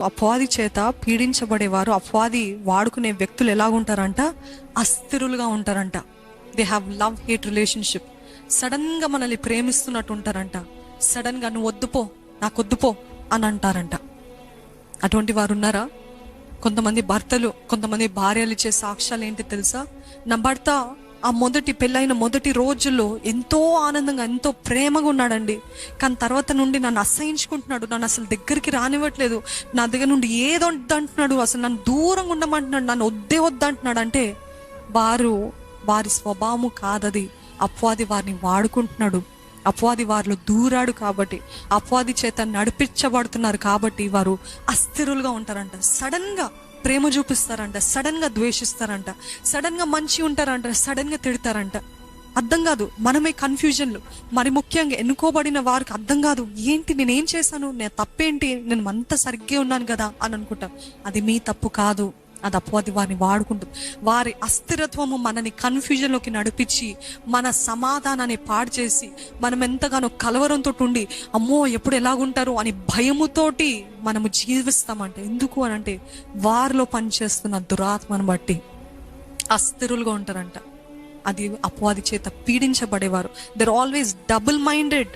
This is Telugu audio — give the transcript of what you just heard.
అపవాది చేత పీడించబడేవారు, అపవాది వాడుకునే వ్యక్తులు ఎలాగుంటారంట? అస్థిరులుగా ఉంటారంట. They have love hate relationship. Sudden గా మనల్ని ప్రేమిస్తున్నట్టు ఉంటారంట. సడన్ గా నువ్వు వద్దుపో, నాకు వద్దుపో అని అంటారంట. అటువంటి వారు ఉన్నారా? కొంతమంది భర్తలు, కొంతమంది భార్యలు ఇచ్చే సాక్ష్యాలు ఏంటి తెలుసా? నా భర్త ఆ పెళ్ళైన మొదటి రోజుల్లో ఎంతో ఆనందంగా, ఎంతో ప్రేమగా ఉన్నాడండి. కానీ తర్వాత నుండి నన్ను అసహించుకుంటున్నాడు, నన్ను అసలు దగ్గరికి రానివ్వట్లేదు, నా దగ్గర నుండి ఏదో వద్దంటున్నాడు, అసలు నన్ను దూరంగా ఉండమంటున్నాడు, నన్ను వద్దంటున్నాడు. అంటే వారి స్వభావము కాదది. అపవాది వారిని వాడుకుంటున్నాడు. అపవాది వారిలో దూరాడు కాబట్టి, అపవాది చేత నడిపించబడుతున్నారు కాబట్టి వారు అస్థిరులుగా ఉంటారంట. సడన్ గా ప్రేమ చూపిస్తారంట, సడన్ గా ద్వేషిస్తారంట, సడన్ గా మంచి ఉంటారంట, సడన్ గా తిడతారంట. అర్థం కాదు. మనమే కన్ఫ్యూజన్లు. మరి ముఖ్యంగా ఎన్నుకోబడిన వారికి అర్థం కాదు, ఏంటి నేనేం చేశాను, నేను తప్పేంటి, నేను అంత సరిగ్గా ఉన్నాను కదా అని అనుకుంటాం. అది మీ తప్పు కాదు, అది అపవాది వారిని వాడుకుంటూ, వారి అస్థిరత్వము మనని కన్ఫ్యూజన్లోకి నడిపించి మన సమాధానాన్ని పాడు చేసి మనం ఎంతగానో కలవరంతో ఉండి అమ్మో ఎప్పుడు ఎలాగుంటారు అని భయముతోటి మనము జీవిస్తామంటే. ఎందుకు అని అంటే వారిలో పనిచేస్తున్న దురాత్మను బట్టి అస్థిరులుగా ఉంటారంట. అది అపవాది చేత పీడించబడేవారు. They're always double minded.